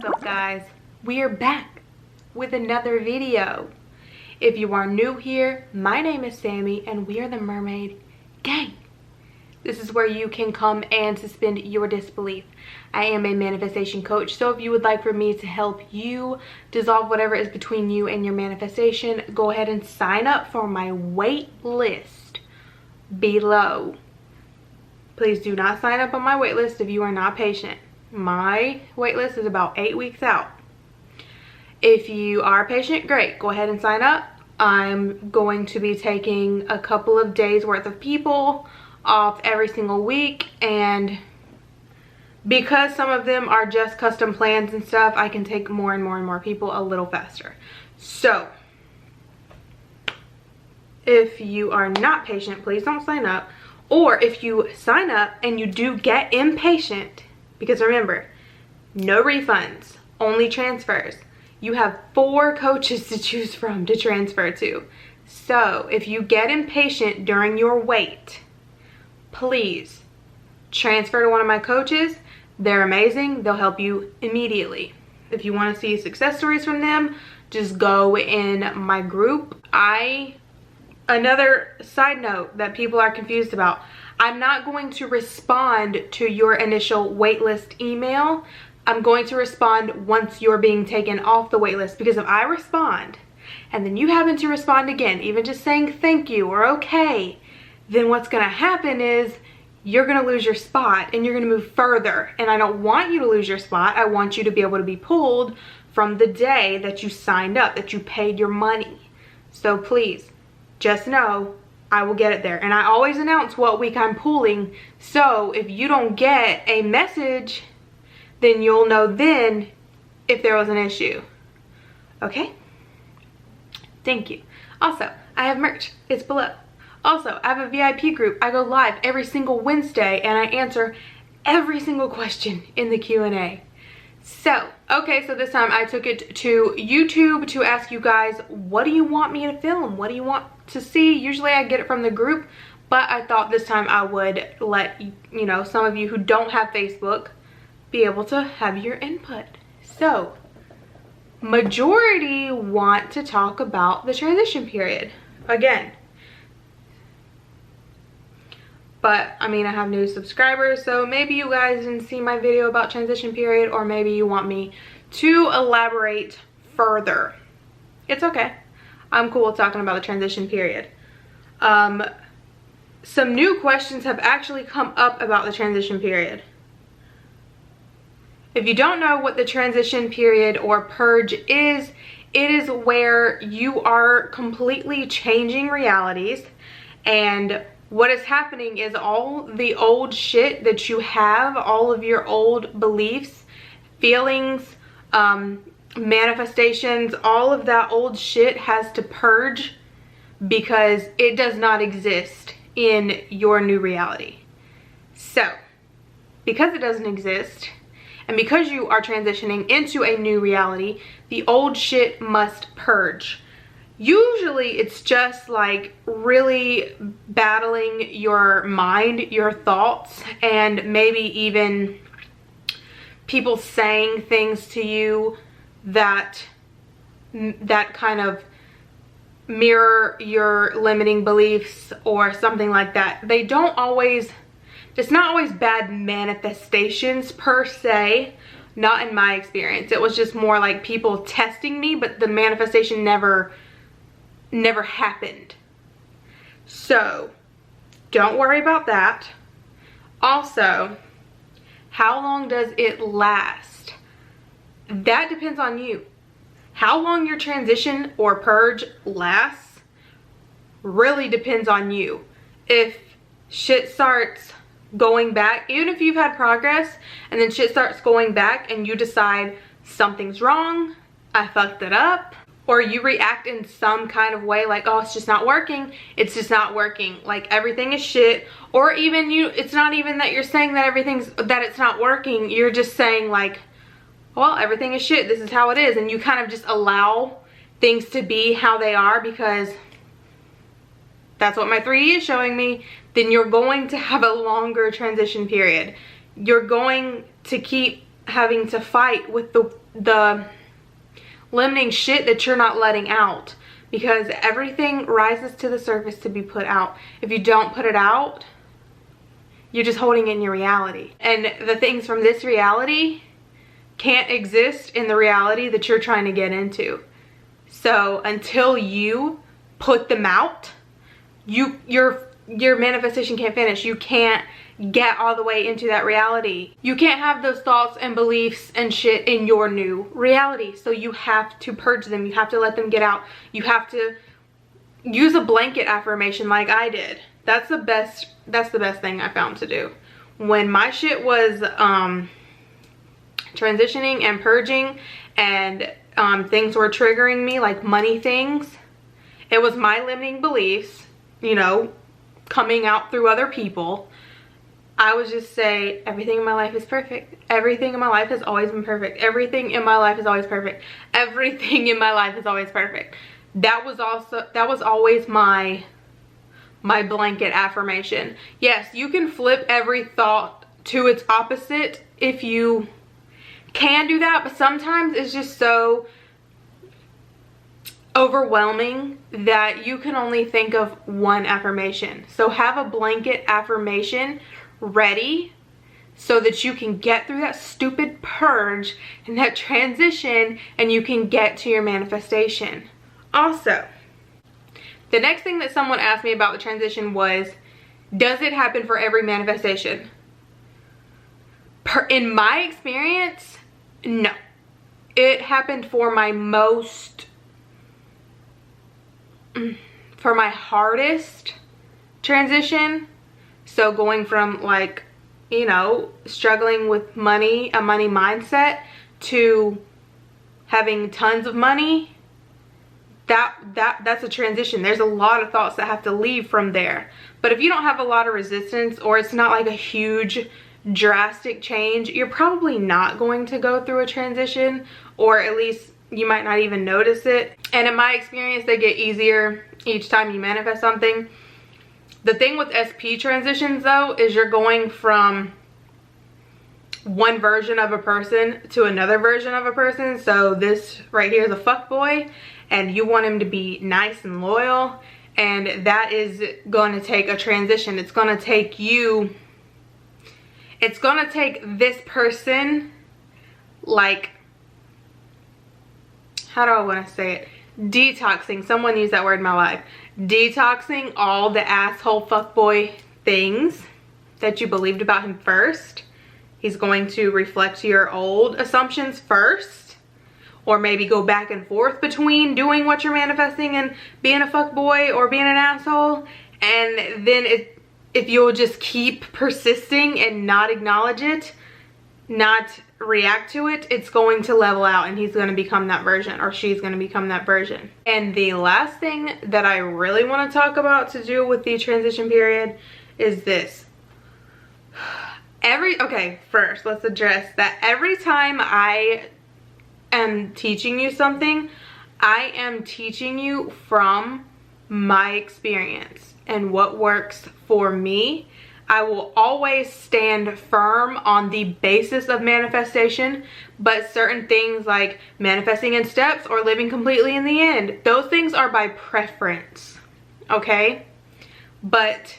What's up, guys? We are back with another video. If you are new here, my name is Sammy and we are the Mermaid Gang. This is where you can come and suspend your disbelief. I am a manifestation coach, so if you would like for me to help you dissolve whatever is between you and your manifestation, go ahead and sign up for my wait list below. Please do not sign up on my wait list if you are not patient. My wait list is about 8 weeks out. If you are patient, great, go ahead and sign up. I'm going to be taking a couple of days worth of people off every single week, and because some of them are just custom plans and stuff, I can take more and more and more people a little faster. So if you are not patient, please don't sign up. Or if you sign up and you do get impatient, because remember, no refunds, only transfers. You have 4 coaches to choose from to transfer to. So if you get impatient during your wait, please transfer to one of my coaches. They're amazing. They'll help you immediately. If you want to see success stories from them, just go in my group. Another side note that people are confused about, I'm not going to respond to your initial waitlist email. I'm going to respond once you're being taken off the waitlist, because if I respond and then you happen to respond again, even just saying thank you or okay, then what's going to happen is you're going to lose your spot and you're going to move further. And I don't want you to lose your spot. I want you to be able to be pulled from the day that you signed up, that you paid your money. So please, just know I will get it there. And I always announce what week I'm pulling. So if you don't get a message, then you'll know then if there was an issue. Okay? Thank you. Also, I have merch. It's below. Also, I have a VIP group. I go live every single Wednesday and I answer every single question in the Q&A. So, okay, so this time I took it to YouTube to ask you guys, what do you want me to film? What do you want to see? Usually I get it from the group, but I thought this time I would let, you know, some of you who don't have Facebook be able to have your input. So, majority want to talk about the transition period. Again, but I mean, I have new subscribers, so maybe you guys didn't see my video about transition period, or maybe you want me to elaborate further. It's okay. I'm cool with talking about the transition period. Some new questions have actually come up about the transition period. If you don't know what the transition period or purge is, it is where you are completely changing realities, and what is happening is all the old shit that you have, all of your old beliefs, feelings, manifestations, all of that old shit has to purge because it does not exist in your new reality. So, because it doesn't exist, and because you are transitioning into a new reality, the old shit must purge. Usually it's just like really battling your mind, your thoughts, and maybe even people saying things to you that kind of mirror your limiting beliefs or something like that. They don't always, it's not always bad manifestations per se, not in my experience. It was just more like people testing me, but the manifestation never happened. So don't worry about that. Also, how long does it last? That depends on you. How long your transition or purge lasts really depends on you. If shit starts going back, even if you've had progress and then shit starts going back and you decide something's wrong, I fucked it up, or you react in some kind of way like, oh, it's just not working, it's just not working, like everything is shit, or even it's not even that you're saying that it's not working, you're just saying like, well, everything is shit, this is how it is, and you kind of just allow things to be how they are because that's what my 3D is showing me, then you're going to have a longer transition period. You're going to keep having to fight with the the limiting shit that you're not letting out, because everything rises to the surface to be put out. If you don't put it out, you're just holding in your reality, and the things from this reality can't exist in the reality that you're trying to get into. So until you put them out, your manifestation can't finish. You can't get all the way into that reality. You can't have those thoughts and beliefs and shit in your new reality. So you have to purge them. You have to let them get out. You have to use a blanket affirmation like I did. That's the best thing I found to do. When my shit was transitioning and purging, and things were triggering me, like money things, it was my limiting beliefs, you know, coming out through other people. I would just say, everything in my life is perfect. Everything in my life has always been perfect. Everything in my life is always perfect. Everything in my life is always perfect. That was always my blanket affirmation. Yes, you can flip every thought to its opposite if you can do that, but sometimes it's just so overwhelming that you can only think of one affirmation. So have a blanket affirmation ready so that you can get through that stupid purge and that transition, and you can get to your manifestation. Also, the next thing that someone asked me about the transition was, does it happen for every manifestation? In my experience, no. It happened for my hardest transition. So going from, like, you know, struggling with money, a money mindset, to having tons of money, that's a transition. There's a lot of thoughts that have to leave from there. But if you don't have a lot of resistance, or it's not like a huge drastic change, you're probably not going to go through a transition, or at least you might not even notice it. And in my experience, they get easier each time you manifest something. The thing with SP transitions, though, is you're going from one version of a person to another version of a person. So this right here is a fuckboy, and you want him to be nice and loyal, and that is going to take a transition. It's going to take you, it's going to take this person, like, how do I want to say it? Detoxing. Someone used that word in my life. Detoxing all the asshole fuckboy things that you believed about him first. He's going to reflect your old assumptions first, or maybe go back and forth between doing what you're manifesting and being a fuckboy or being an asshole. And then if you'll just keep persisting and not acknowledge it, not react to it, it's going to level out, and he's going to become that version, or she's going to become that version. And the last thing that I really want to talk about to do with the transition period is this. Okay, first let's address that every time I am teaching you something, I am teaching you from my experience and what works for me. I will always stand firm on the basis of manifestation, but certain things like manifesting in steps or living completely in the end, those things are by preference, okay? But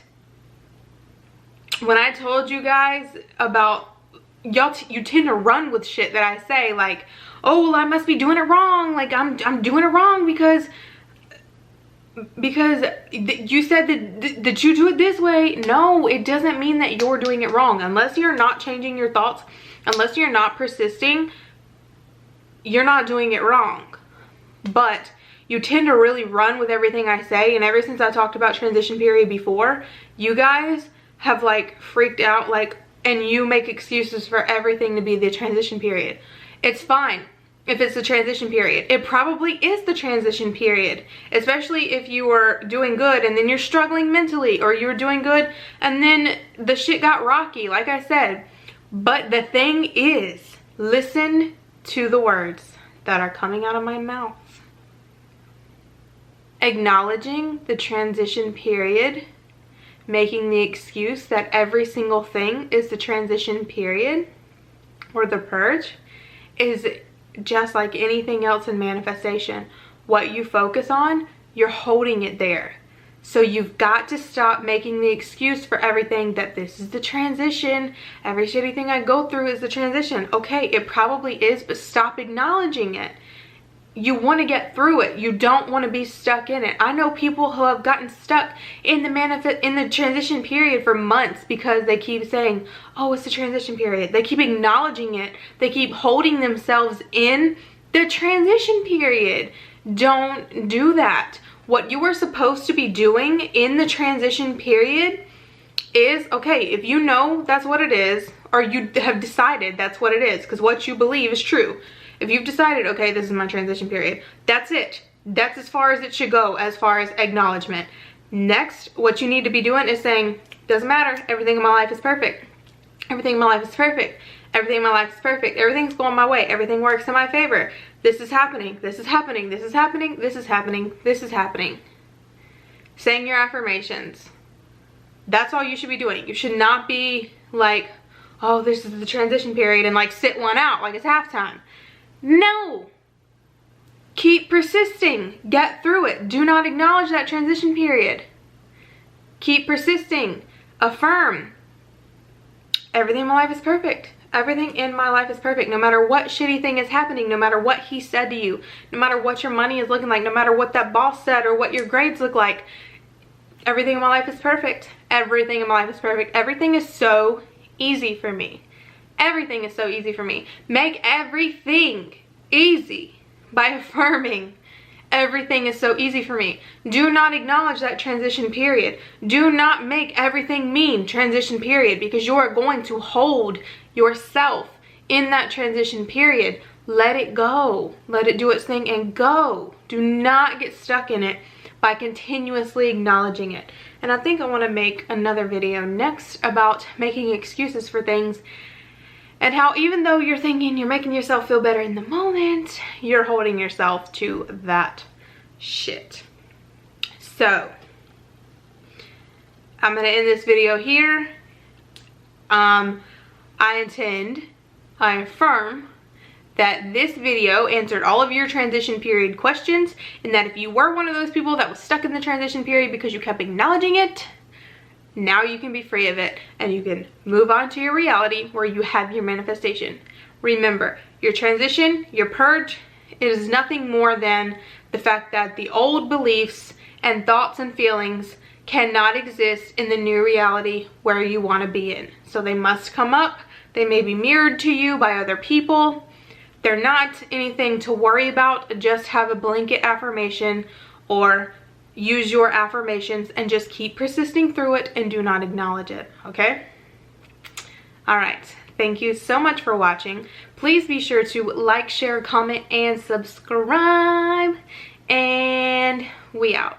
when I told you guys about, you tend to run with shit that I say, like, oh, well, I must be doing it wrong, like I'm doing it wrong because you said that you do it this way. No, it doesn't mean that you're doing it wrong. Unless you're not changing your thoughts, unless you're not persisting, you're not doing it wrong. But you tend to really run with everything I say, and ever since I talked about transition period before, you guys have like freaked out, like, and you make excuses for everything to be the transition period. It's fine if it's the transition period. It probably is the transition period, especially if you were doing good and then you're struggling mentally, or you were doing good and then the shit got rocky, like I said. But the thing is, listen to the words that are coming out of my mouth. Acknowledging the transition period, making the excuse that every single thing is the transition period or the purge, is just like anything else in manifestation. What you focus on, you're holding it there. So you've got to stop making the excuse for everything that this is the transition. Every shitty thing I go through is the transition. Okay, it probably is, but stop acknowledging it. You want to get through it. You don't want to be stuck in it. I know people who have gotten stuck in the transition period for months because they keep saying, oh, it's the transition period. They keep acknowledging it. They keep holding themselves in the transition period. Don't do that. What you are supposed to be doing in the transition period is, okay, if you know that's what it is, or you have decided that's what it is, because what you believe is true. If you've decided, okay, this is my transition period, that's it. That's as far as it should go as far as acknowledgement. Next, what you need to be doing is saying, doesn't matter, everything in my life is perfect. Everything in my life is perfect. Everything in my life is perfect. Everything's going my way. Everything works in my favor. This is happening. This is happening. This is happening. This is happening. This is happening. Saying your affirmations. That's all you should be doing. You should not be like, oh, this is the transition period, and like sit one out like it's halftime. No. Keep persisting. Get through it. Do not acknowledge that transition period. Keep persisting. Affirm. Everything in my life is perfect. Everything in my life is perfect. No matter what shitty thing is happening, no matter what he said to you, no matter what your money is looking like, no matter what that boss said or what your grades look like, everything in my life is perfect. Everything in my life is perfect. Everything is so easy for me. Everything is so easy for me. Make everything easy by affirming everything is so easy for me. Do not acknowledge that transition period. Do not make everything mean transition period, because you are going to hold yourself in that transition period. Let it go. Let it do its thing and go. Do not get stuck in it by continuously acknowledging it. And I think I want to make another video next about making excuses for things, and how even though you're thinking you're making yourself feel better in the moment, you're holding yourself to that shit. So I'm gonna end this video here. I affirm that this video answered all of your transition period questions, and that if you were one of those people that was stuck in the transition period because you kept acknowledging it, now you can be free of it and you can move on to your reality where you have your manifestation. Remember, your transition, your purge, it is nothing more than the fact that the old beliefs and thoughts and feelings cannot exist in the new reality where you want to be in. So they must come up. They may be mirrored to you by other people. They're not anything to worry about. Just have a blanket affirmation, or use your affirmations and just keep persisting through it and do not acknowledge it, okay? All right, thank you so much for watching. Please be sure to like, share, comment, and subscribe, and we out.